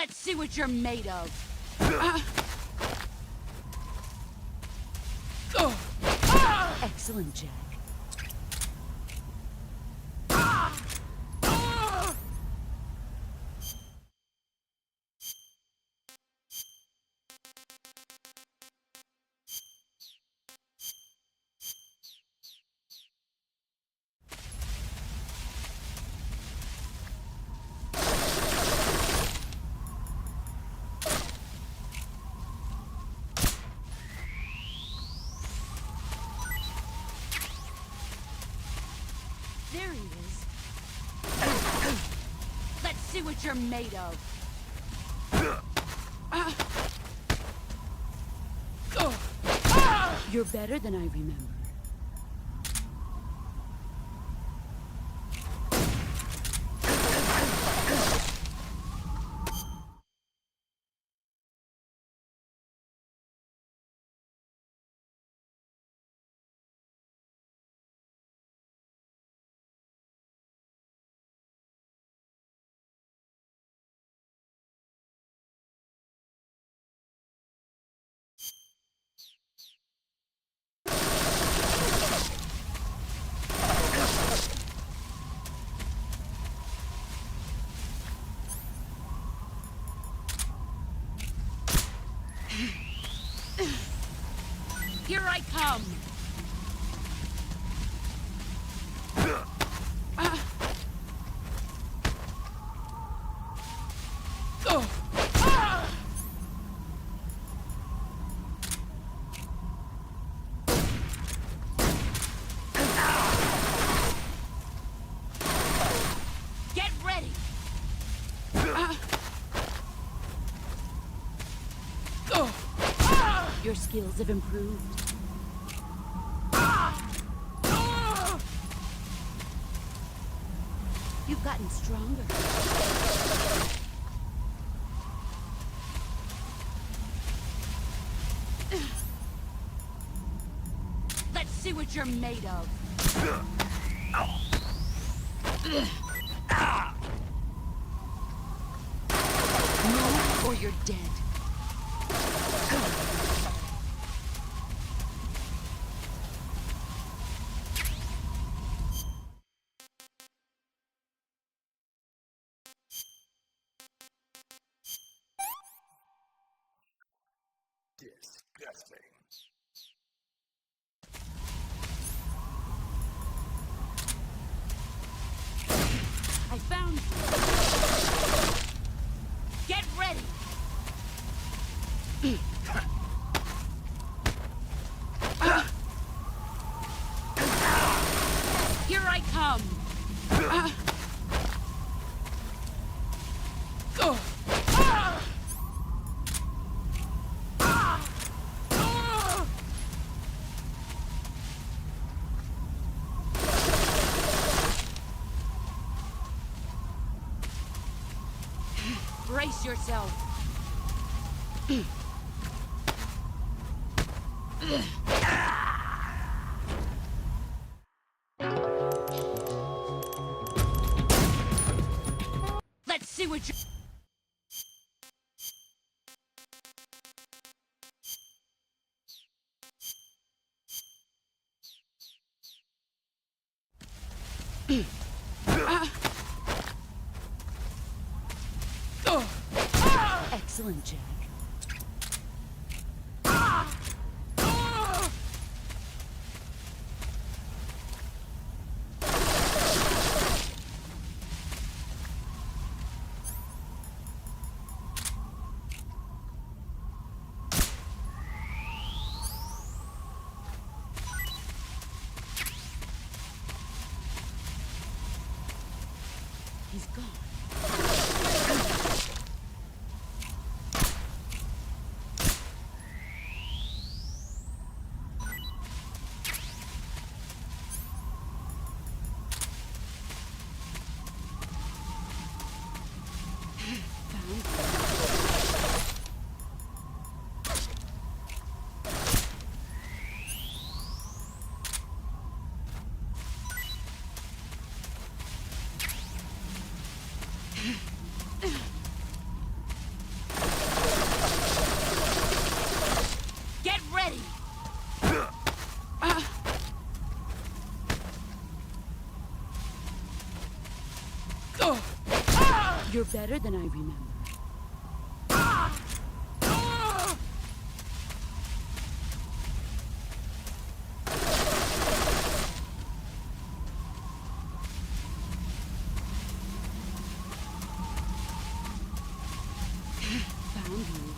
Let's see what you're made of. Excellent, Jack. There he is. Let's see what you're made of. You're better than I remember. Here I come! Get ready! Your skills have improved. You've gotten stronger. Let's see what you're made of. Move or you're dead. Disgusting. I found you. Get ready. Here I come. Brace yourself. Let's see what you... Excellent, Jack. He's gone. You're better than I remember. Found you.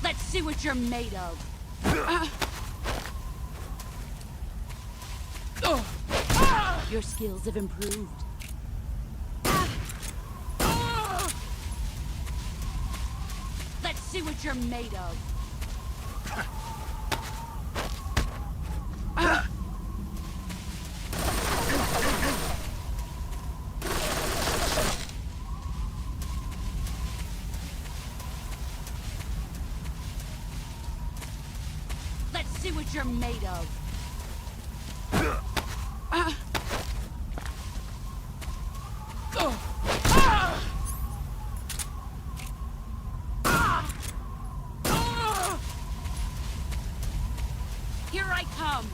Let's see what you're made of. Your skills have improved. Let's see what you're made of. Let's see what you're made of. Here I come.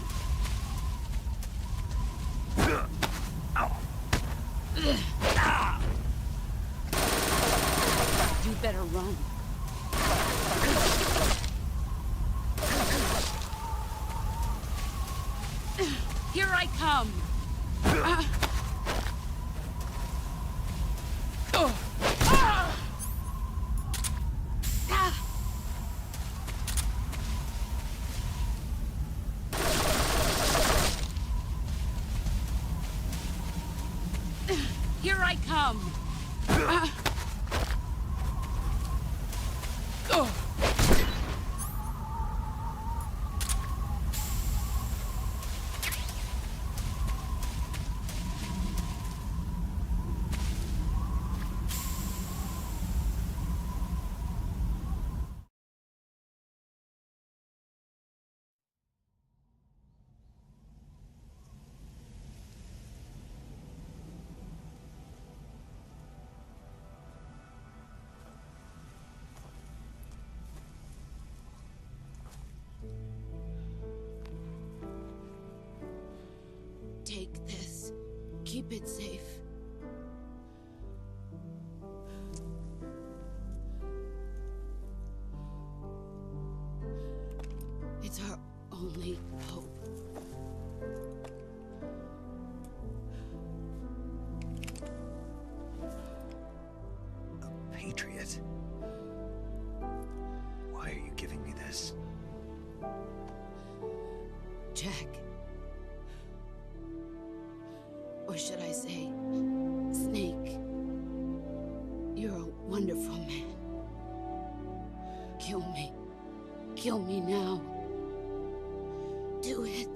You better run. Here I come. Here I come. Take this. Keep it safe. It's our only hope. A patriot? Why are you giving me this? Jack. Or should I say, Snake. You're a wonderful man. Kill me. Kill me now. Do it.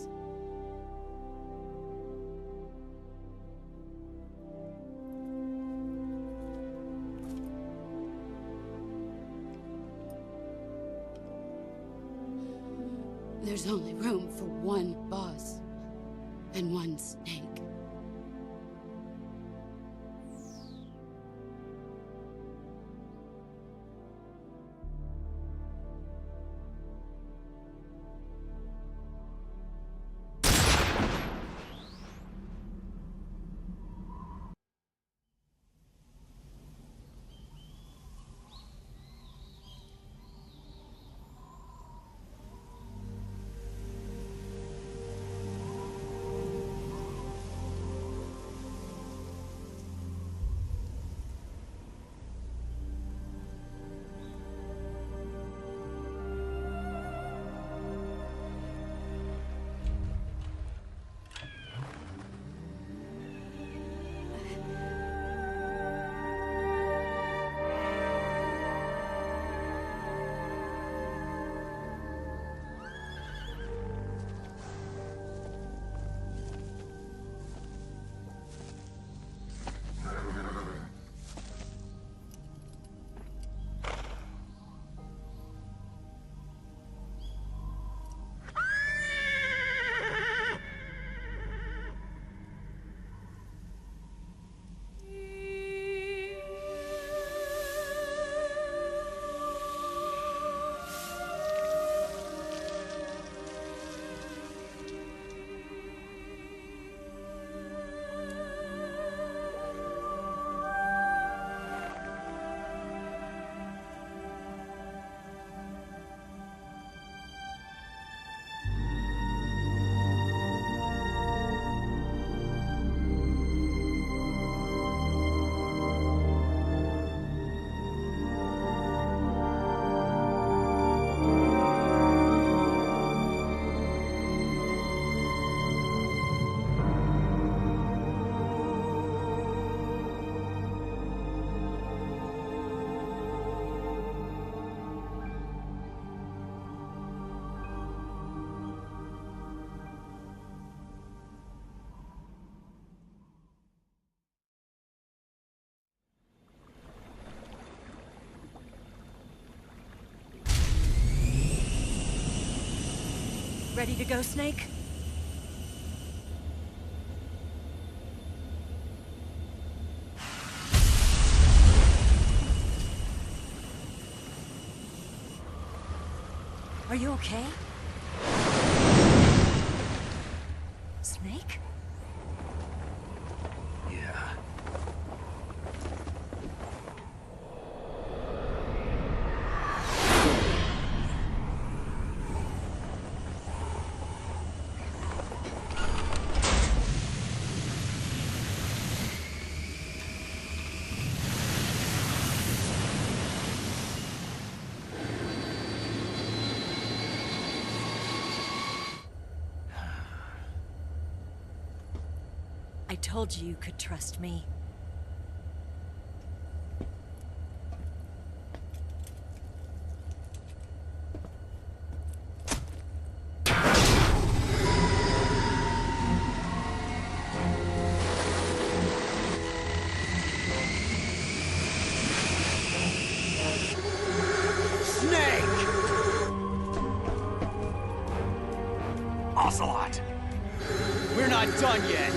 There's only room for one boss and one Snake. Ready to go, Snake? Are you okay? Snake? Yeah. I told you you could trust me. Snake! Ocelot! We're not done yet!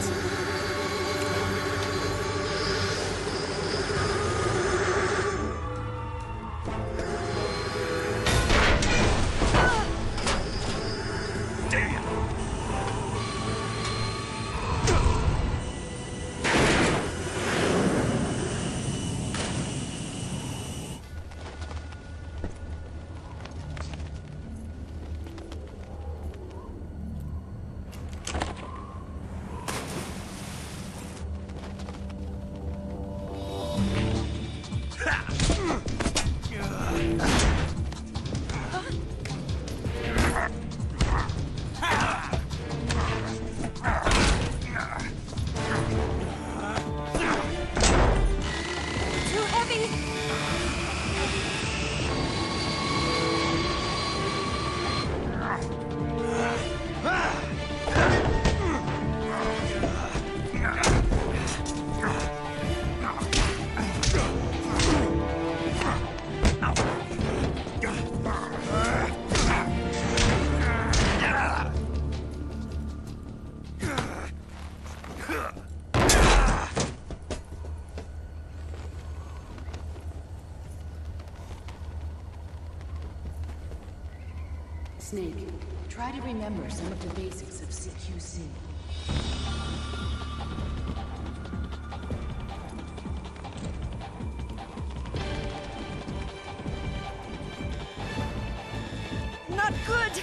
Too heavy! Snake, try to remember some of the basics of CQC. Not good!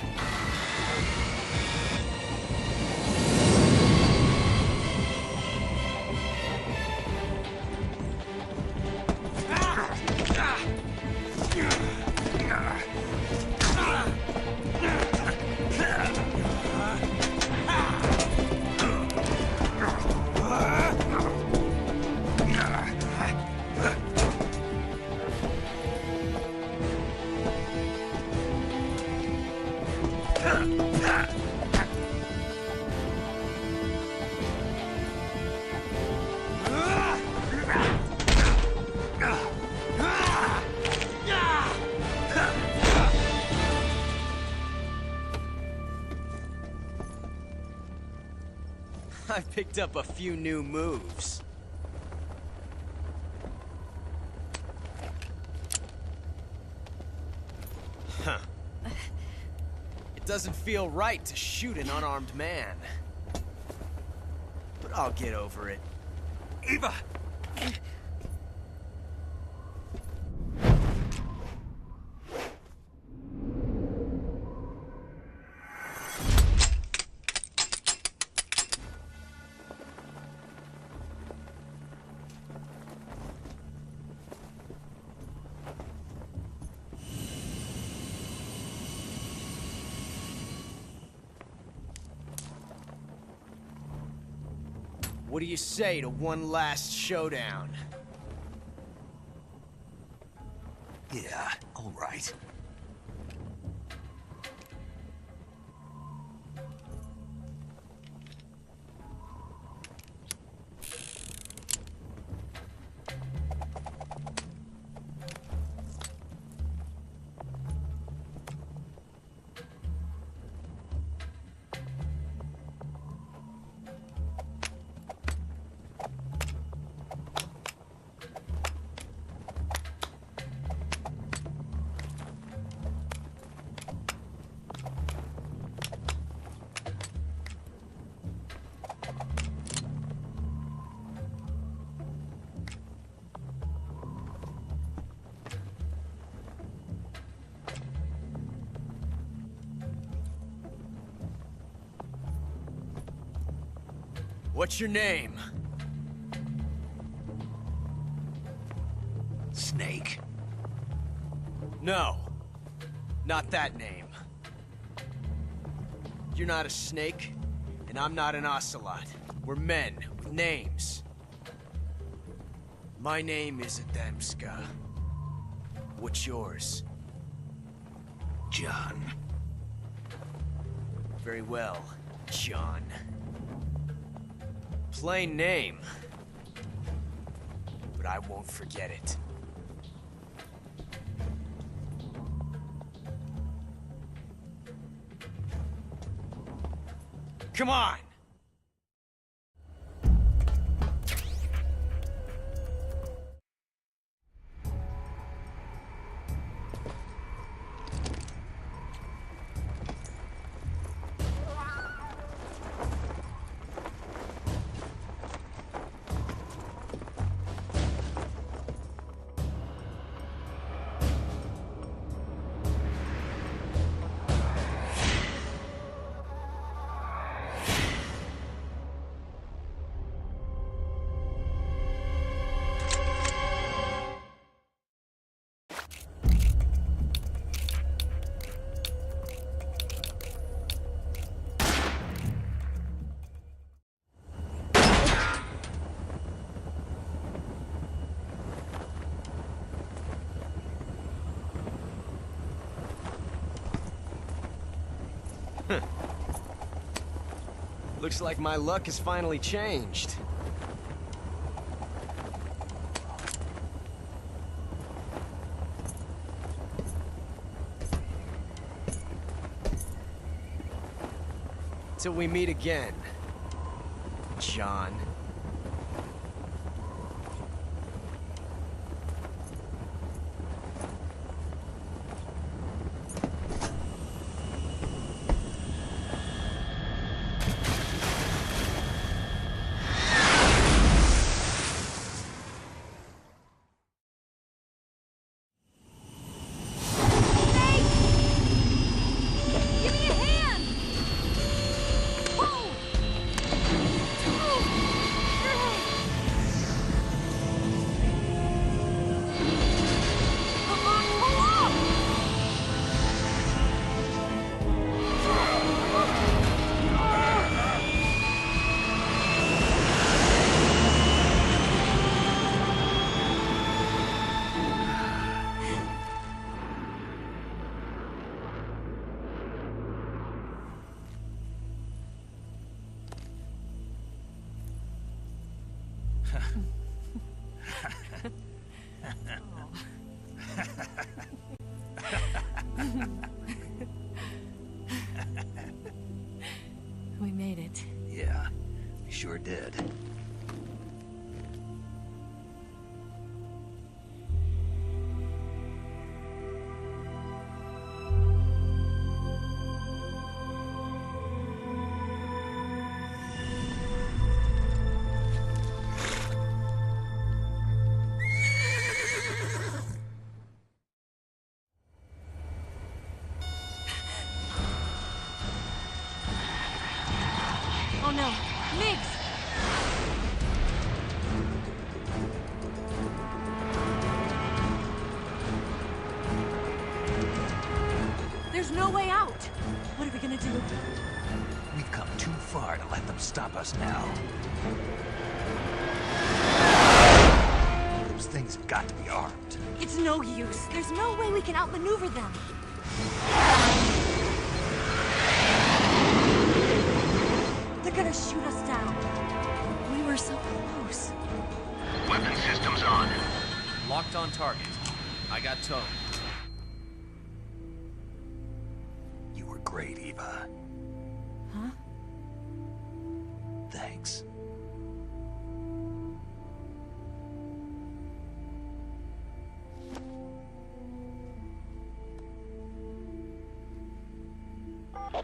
I picked up a few new moves. Huh. It doesn't feel right to shoot an unarmed man. But I'll get over it. Eva! What do you say to one last showdown? Yeah, all right. What's your name? Snake. No. Not that name. You're not a snake, and I'm not an ocelot. We're men with names. My name is Adamska. What's yours? John. Very well, John. Plain name. But I won't forget it. Come on! Looks like my luck has finally changed. Till we meet again, John. Give me a hand! Whoa! Come on, pull up! We made it. Yeah, we sure did. Oh no, Migs! There's no way out! What are we gonna do? We've come too far to let them stop us now. Those things have got to be armed. It's no use. There's no way we can outmaneuver them. They're gonna shoot us down. We were so close. Weapon systems on. Locked on target. I got towed. You were great, Eva. Huh? Thanks.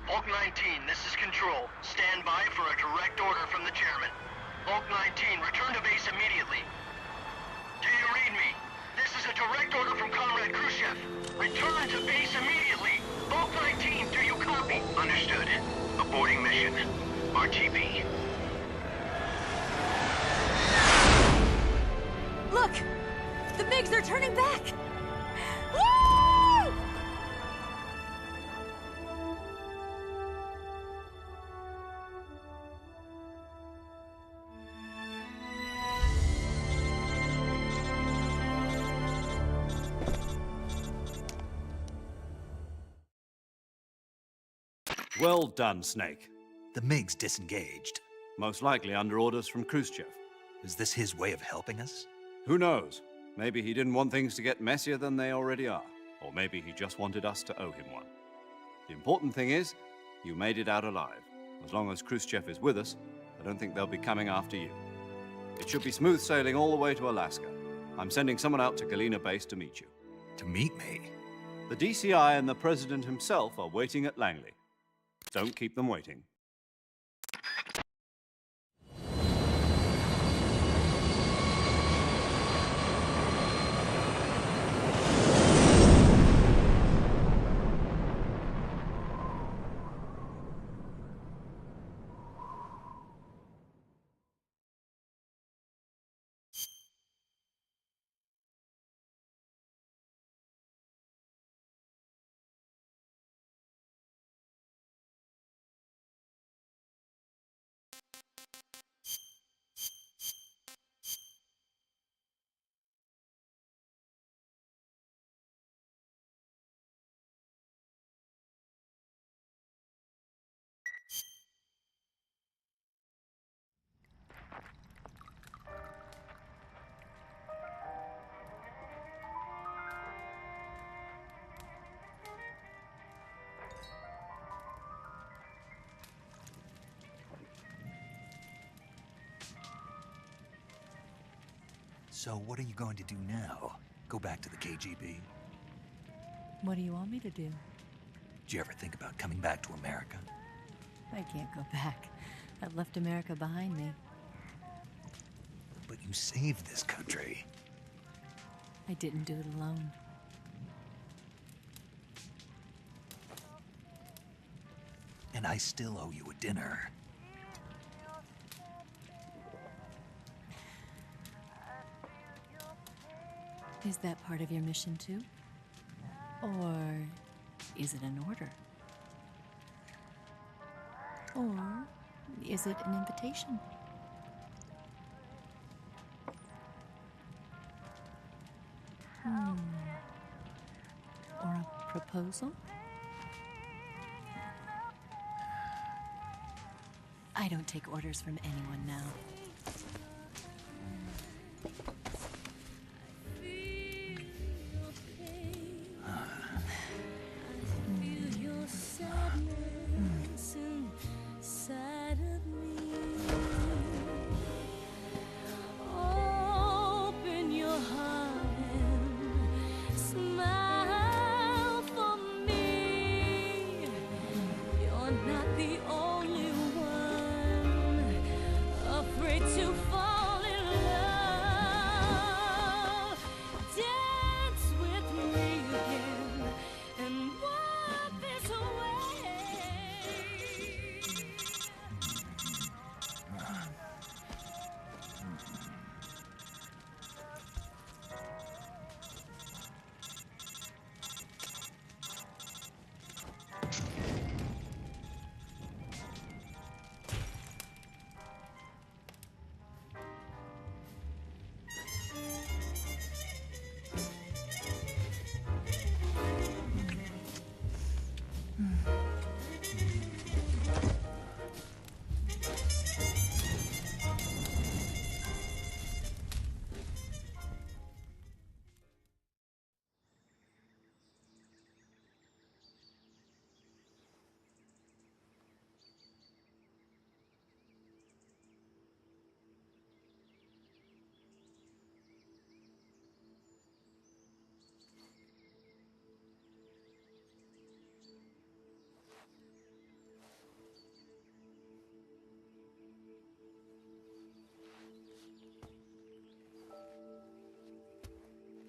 Bulk 19, this is Control. Stand by for a direct order from the chairman. Bulk 19, return to base immediately. Do you read me? This is a direct order from Comrade Khrushchev. Return to base immediately. Bulk 19, do you copy? Understood. Aborting mission. RTB. MiGs, they're turning back! Woo! Well done, Snake. The MiGs disengaged. Most likely under orders from Khrushchev. Is this his way of helping us? Who knows? Maybe he didn't want things to get messier than they already are. Or maybe he just wanted us to owe him one. The important thing is, you made it out alive. As long as Khrushchev is with us, I don't think they'll be coming after you. It should be smooth sailing all the way to Alaska. I'm sending someone out to Galena Base to meet you. To meet me? The DCI and the President himself are waiting at Langley. Don't keep them waiting. So what are you going to do now? Go back to the KGB? What do you want me to do? Did you ever think about coming back to America? I can't go back. I've left America behind me. But you saved this country. I didn't do it alone. And I still owe you a dinner. Is that part of your mission too? Or is it an order? Or is it an invitation? Or a proposal? I don't take orders from anyone now.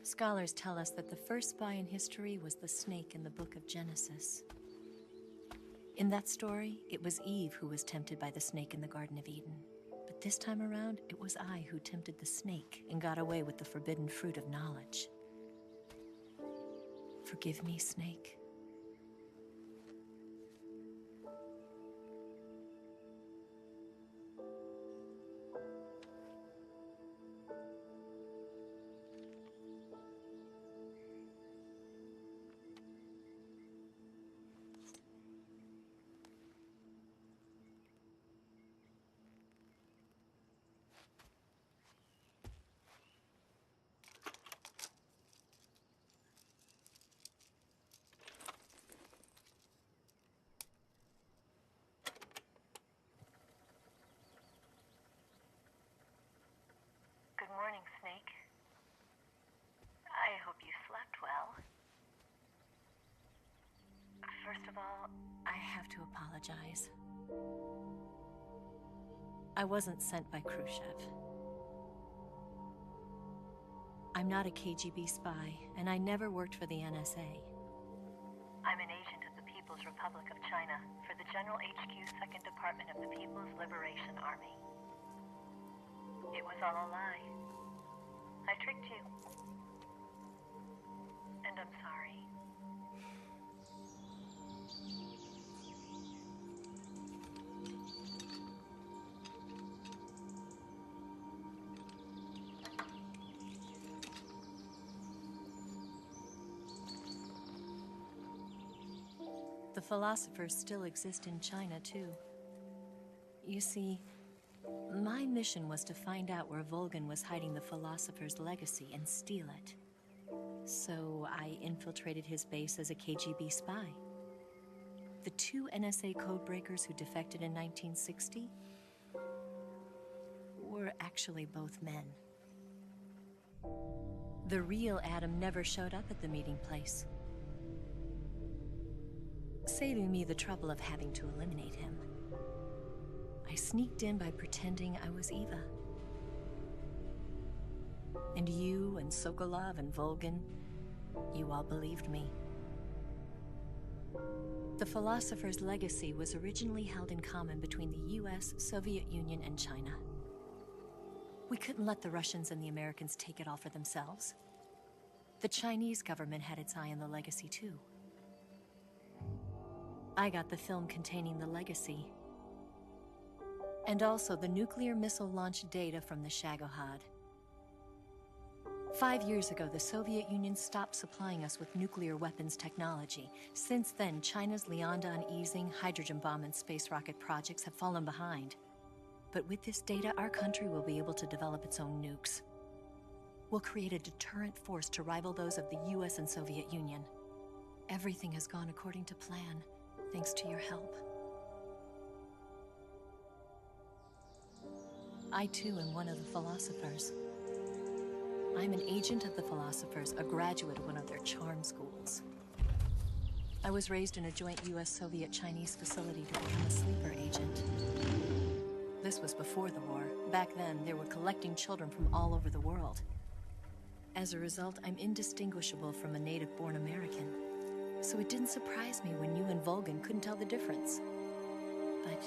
Scholars tell us that the first spy in history was the snake in the book of Genesis. In that story, it was Eve who was tempted by the snake in the Garden of Eden. But this time around, it was I who tempted the snake and got away with the forbidden fruit of knowledge. Forgive me, Snake. Good morning, Snake. I hope you slept well. First of all, I have to apologize. I wasn't sent by Khrushchev. I'm not a KGB spy, and I never worked for the NSA. I'm an agent of the People's Republic of China for the General HQ 2nd Department of the People's Liberation Army. It was all a lie. I tricked you. And I'm sorry. The philosophers still exist in China, too. You see, my mission was to find out where Volgin was hiding the philosopher's legacy and steal it. So I infiltrated his base as a KGB spy. The 2 NSA codebreakers who defected in 1960 were actually both men. The real Adam never showed up at the meeting place, saving me the trouble of having to eliminate him. I sneaked in by pretending I was Eva. And you and Sokolov and Volgin, you all believed me. The philosopher's legacy was originally held in common between the US, Soviet Union, and China. We couldn't let the Russians and the Americans take it all for themselves. The Chinese government had its eye on the legacy too. I got the film containing the legacy, and also the nuclear missile launch data from the Shagohod. 5 years ago, the Soviet Union stopped supplying us with nuclear weapons technology. Since then, China's Liaodong easing, hydrogen bomb, and space rocket projects have fallen behind. But with this data, our country will be able to develop its own nukes. We'll create a deterrent force to rival those of the US and Soviet Union. Everything has gone according to plan, thanks to your help. I too am one of the philosophers. I'm an agent of the philosophers, a graduate of one of their charm schools. I was raised in a joint US-Soviet-Chinese facility to become a sleeper agent. This was before the war. Back then, they were collecting children from all over the world. As a result, I'm indistinguishable from a native-born American. So it didn't surprise me when you and Volgin couldn't tell the difference. But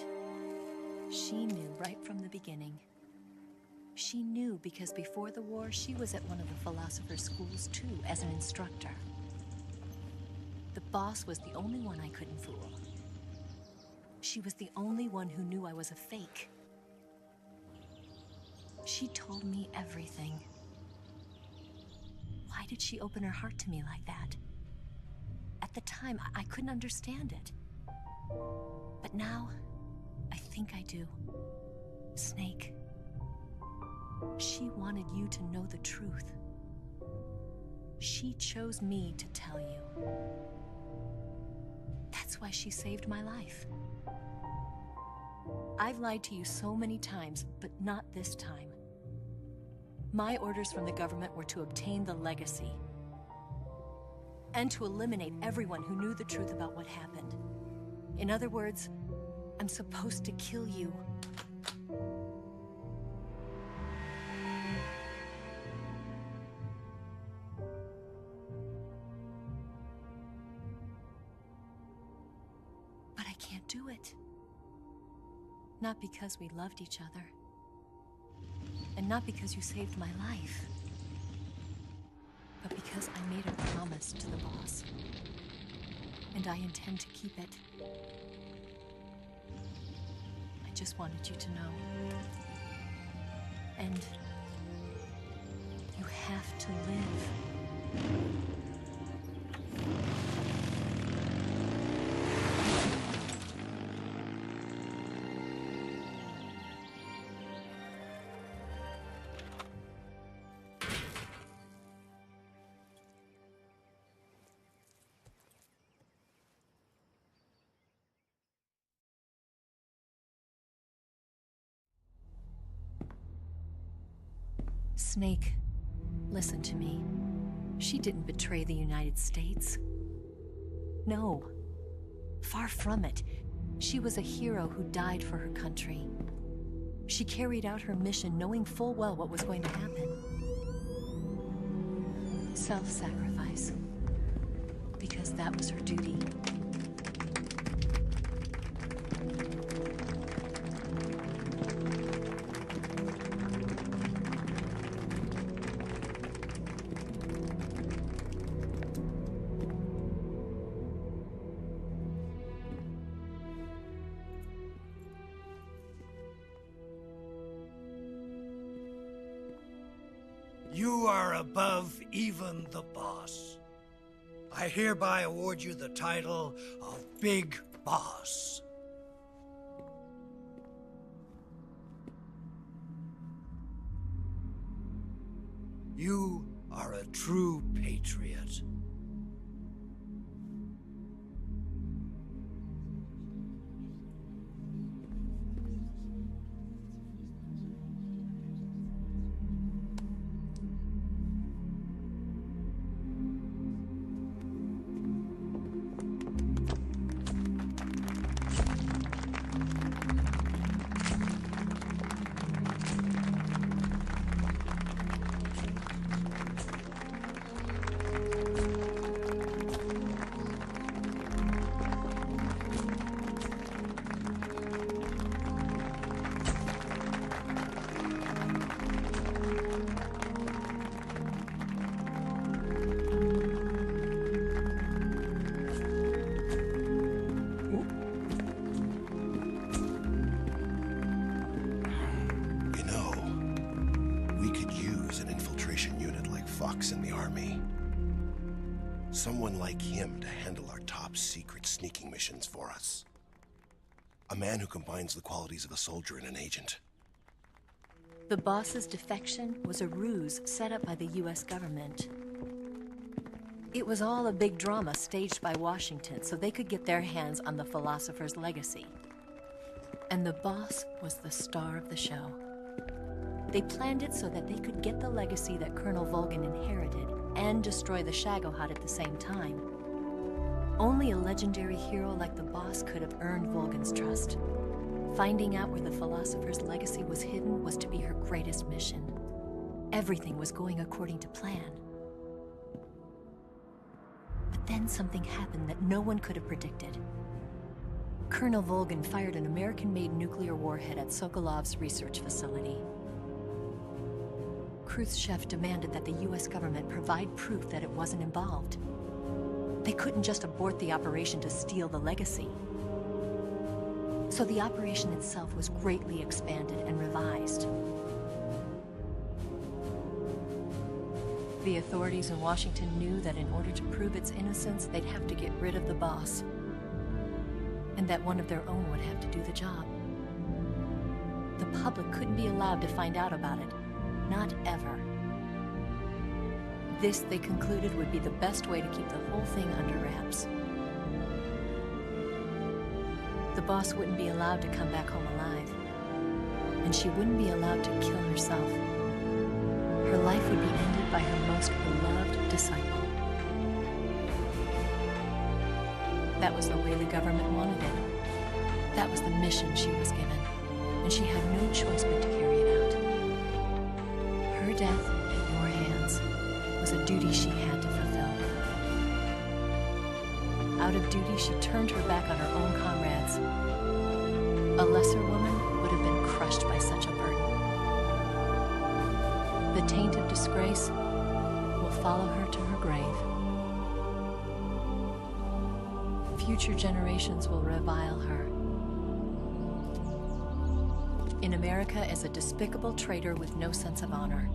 she knew right from the beginning. She knew because before the war, she was at one of the philosopher's schools too, as an instructor. The boss was the only one I couldn't fool. She was the only one who knew I was a fake. She told me everything. Why did she open her heart to me like that? At the time, I couldn't understand it. But now, I think I do. Snake. She wanted you to know the truth. She chose me to tell you. That's why she saved my life. I've lied to you so many times, but not this time. My orders from the government were to obtain the legacy and to eliminate everyone who knew the truth about what happened. In other words, I'm supposed to kill you. But I can't do it. Not because we loved each other, And not because you saved my life, but because I made a promise to the boss. And I intend to keep it. I just wanted you to know. And you have to live. Snake, listen to me. She didn't betray the United States. No. Far from it. She was a hero who died for her country. She carried out her mission knowing full well what was going to happen. Self-sacrifice. Because that was her duty. You are above even the boss. I hereby award you the title of Big Boss. You are a true patriot. In the army. Someone like him to handle our top secret sneaking missions for us. A man who combines the qualities of a soldier and an agent. The boss's defection was a ruse set up by the US government. It was all a big drama staged by Washington so they could get their hands on the philosopher's legacy. And the boss was the star of the show. They planned it so that they could get the legacy that Colonel Volgin inherited and destroy the Shagohod at the same time. Only a legendary hero like the boss could have earned Volgin's trust. Finding out where the philosopher's legacy was hidden was to be her greatest mission. Everything was going according to plan. But then something happened that no one could have predicted. Colonel Volgin fired an American-made nuclear warhead at Sokolov's research facility. Khrushchev demanded that the US government provide proof that it wasn't involved. They couldn't just abort the operation to steal the legacy. So the operation itself was greatly expanded and revised. The authorities in Washington knew that in order to prove its innocence, they'd have to get rid of the boss. And that one of their own would have to do the job. The public couldn't be allowed to find out about it. Not ever. This, they concluded, would be the best way to keep the whole thing under wraps. The boss wouldn't be allowed to come back home alive. And she wouldn't be allowed to kill herself. Her life would be ended by her most beloved disciple. That was the way the government wanted it. That was the mission she was given. And she had no choice but to carry it out. Her death in your hands was a duty she had to fulfill. Out of duty, she turned her back on her own comrades. A lesser woman would have been crushed by such a burden. The taint of disgrace will follow her to her grave. Future generations will revile her. In America as a despicable traitor with no sense of honor.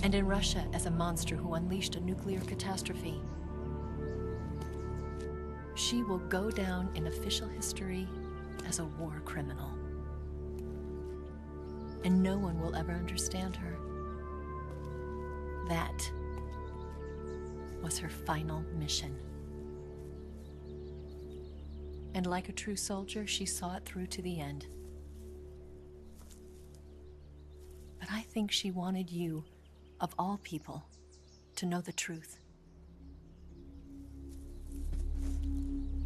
And in Russia as a monster who unleashed a nuclear catastrophe. She will go down in official history as a war criminal. And no one will ever understand her. That was her final mission. And like a true soldier, she saw it through to the end. But I think she wanted you, of all people, to know the truth.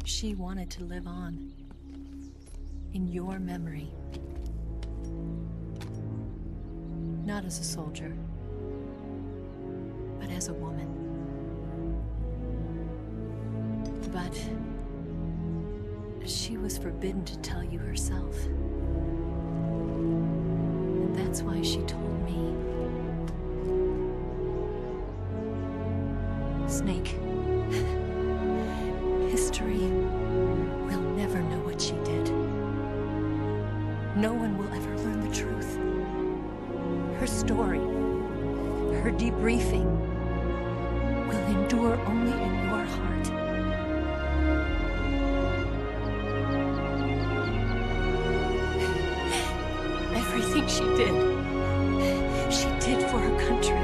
She wanted to live on in your memory. Not as a soldier, but as a woman. But she was forbidden to tell you herself. And that's why she told me. Snake, history will never know what she did. No one will ever learn the truth. Her story, her debriefing, will endure only in your heart. Everything she did for her country.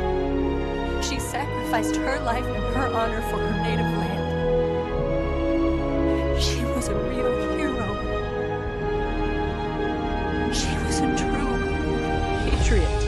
She sacrificed her life and her honor for her native land. She was a real hero. She was a true patriot.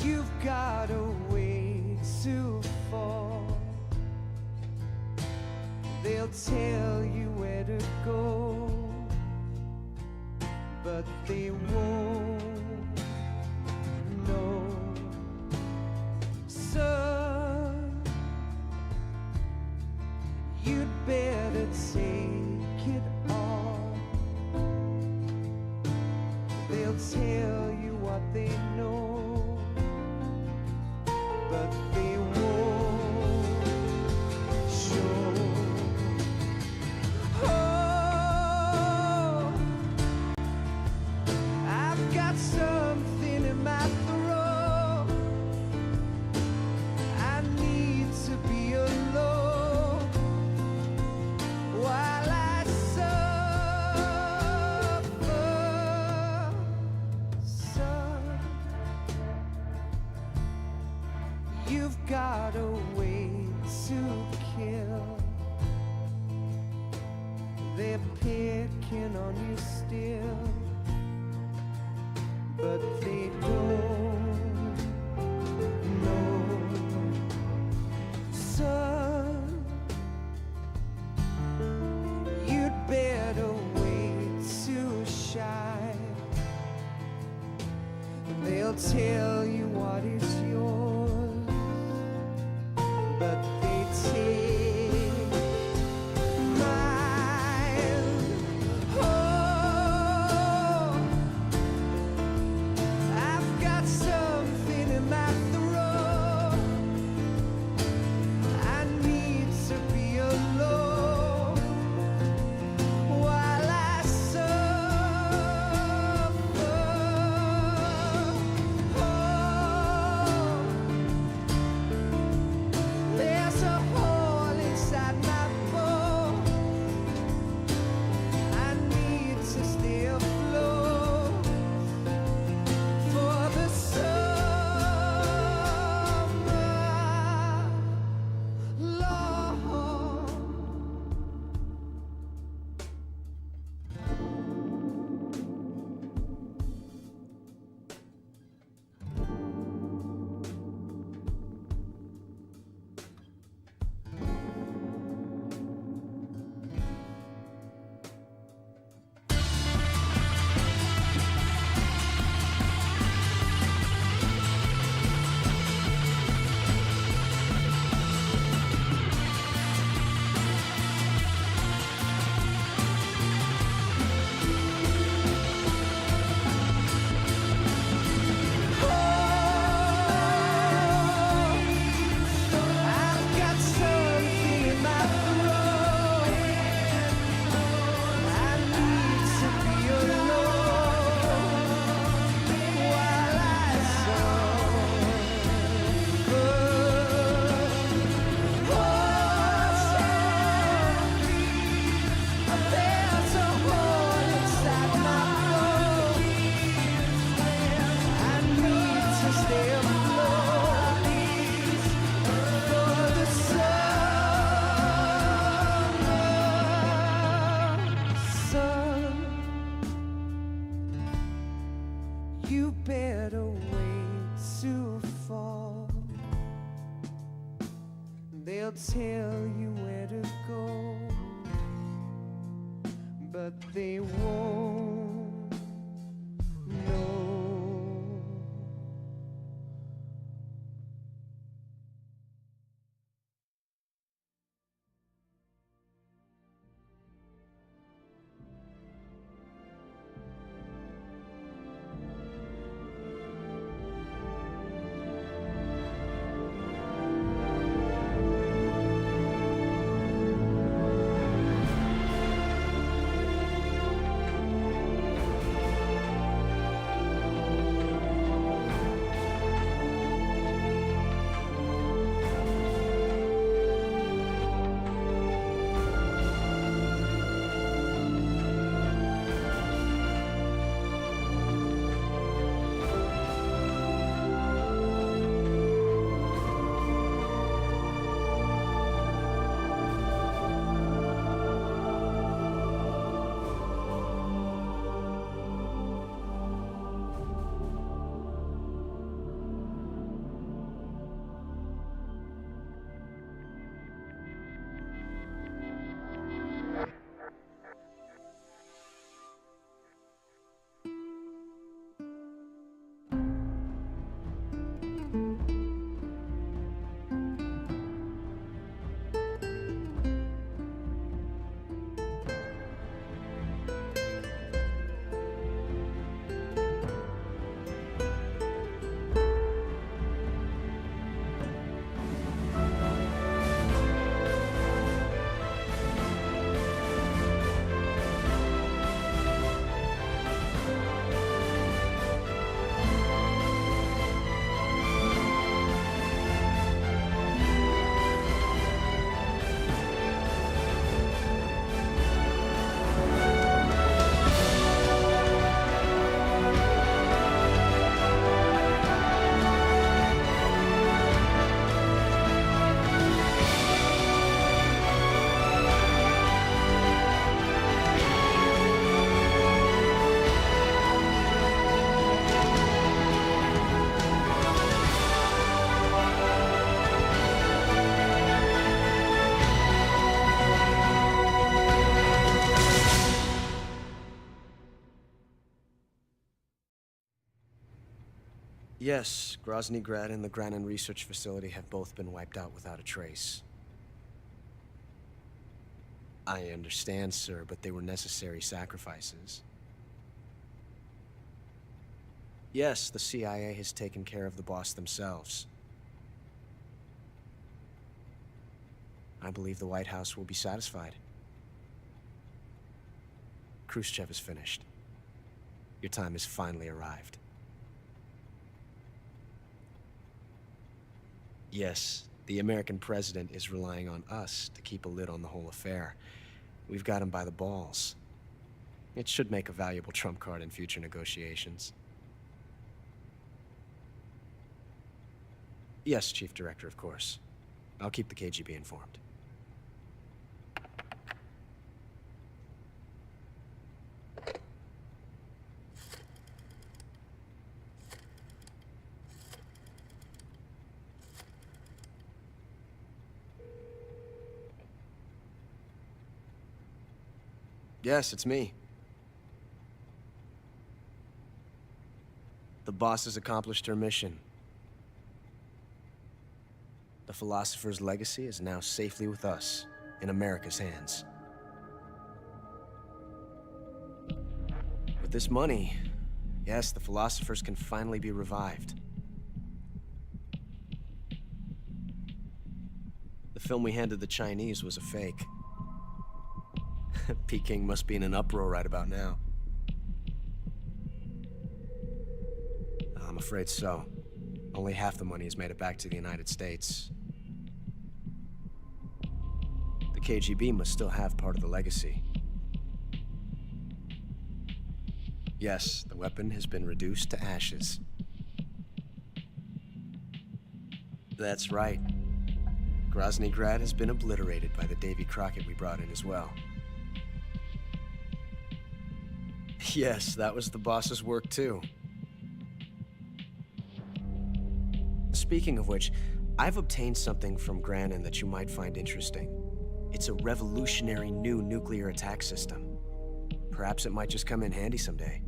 You've got a way to fall. They'll tell you where to go, but they won't know. Son, you'd better take it all. They'll tell you what they know, but they won't show. Oh, I've got something in my throat. I need to be alone while I suffer. Son, you've got a way to kill. They're picking on you still, but they don't know. Son, you'd better wait They'll tell you what is yours, but they take mine. Oh, I've got something in my throat. I need to be alone while I suffer. Oh, there's a hole inside my bones. I need to stay afloat for the summer, Lord. I've got something in my throat. I need to be alone while I suffer. Oh, there's a hole inside my bones. I need to stay afloat for the summer. Son, you better wait to fall. They'll tell you where to go, but they won't know. Yes, Grozny Grad and the Granin Research Facility have both been wiped out without a trace. I understand, sir, but they were necessary sacrifices. Yes, the CIA has taken care of the boss themselves. I believe the White House will be satisfied. Khrushchev is finished. Your time has finally arrived. Yes, the American president is relying on us to keep a lid on the whole affair. We've got him by the balls. It should make a valuable trump card in future negotiations. Yes, Chief Director, of course. I'll keep the KGB informed. Yes, it's me. The boss has accomplished her mission. The Philosopher's legacy is now safely with us, in America's hands. With this money, yes, the Philosophers can finally be revived. The film we handed the Chinese was a fake. Peking must be in an uproar right about now. I'm afraid so. Only half the money has made it back to the United States. The KGB must still have part of the legacy. Yes, the weapon has been reduced to ashes. That's right. Grozny Grad has been obliterated by the Davy Crockett we brought in as well. Yes, that was the boss's work too. Speaking of which, I've obtained something from Granin that you might find interesting. It's a revolutionary new nuclear attack system. Perhaps it might just come in handy someday.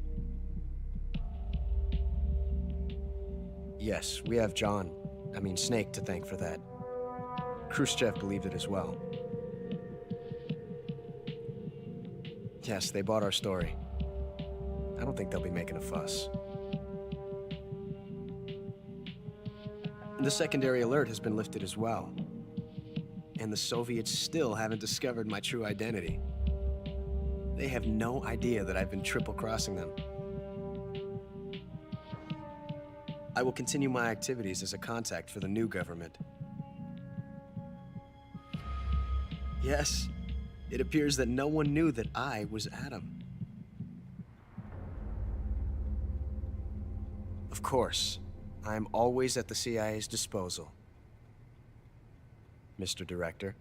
Yes, we have Snake to thank for that. Khrushchev believed it as well. Yes, they bought our story. I don't think they'll be making a fuss. The secondary alert has been lifted as well. And the Soviets still haven't discovered my true identity. They have no idea that I've been triple-crossing them. I will continue my activities as a contact for the new government. Yes, it appears that no one knew that I was Adam. Of course, I'm always at the CIA's disposal, Mr. Director.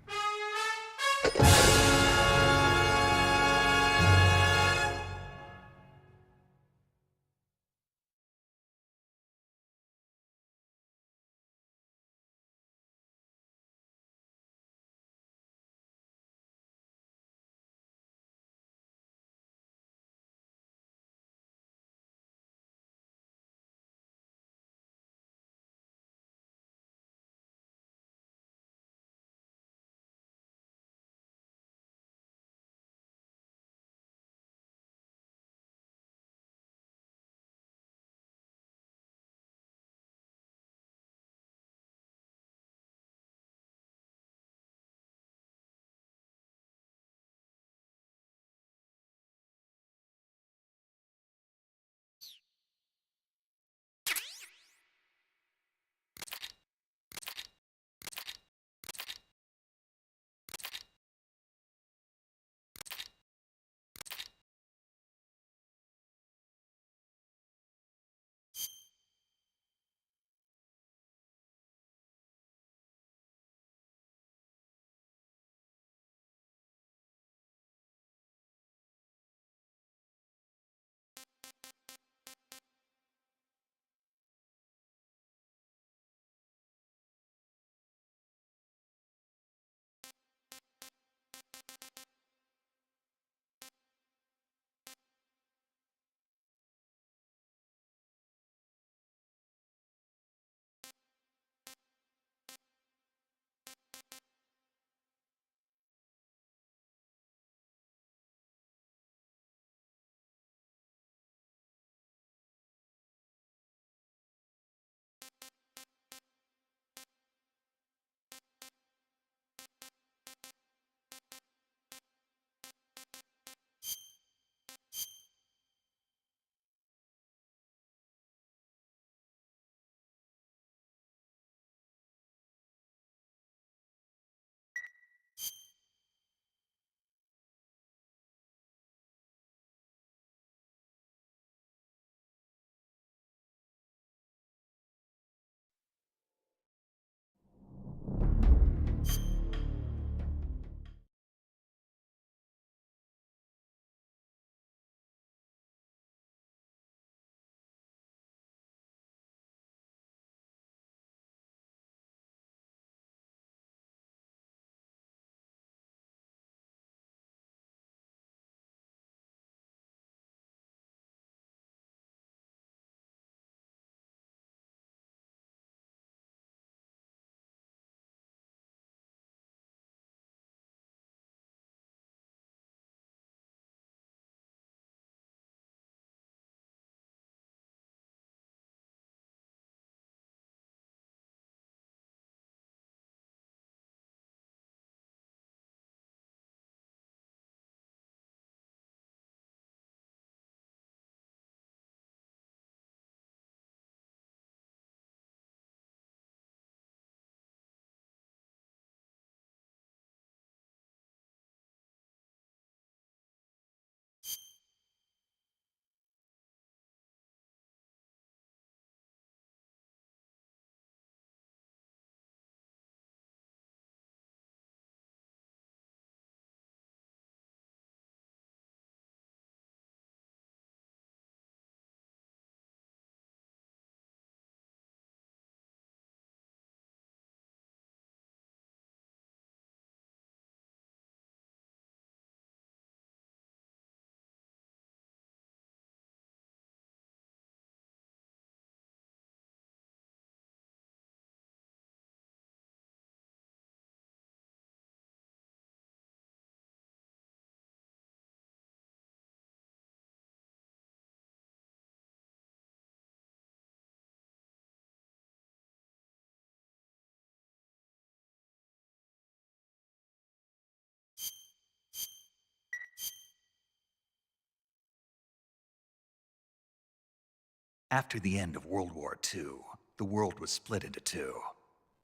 After the end of World War II, the world was split into two,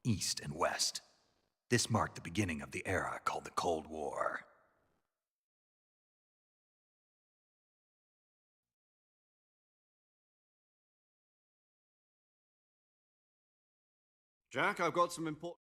East and West. This marked the beginning of the era called the Cold War. Jack, I've got some important...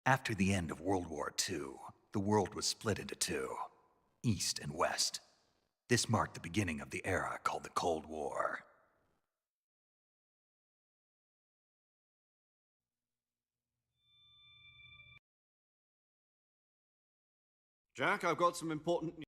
After the end of World War II, the world was split into two, East and West. This marked the beginning of the era called the Cold War. Jack, I've got some important...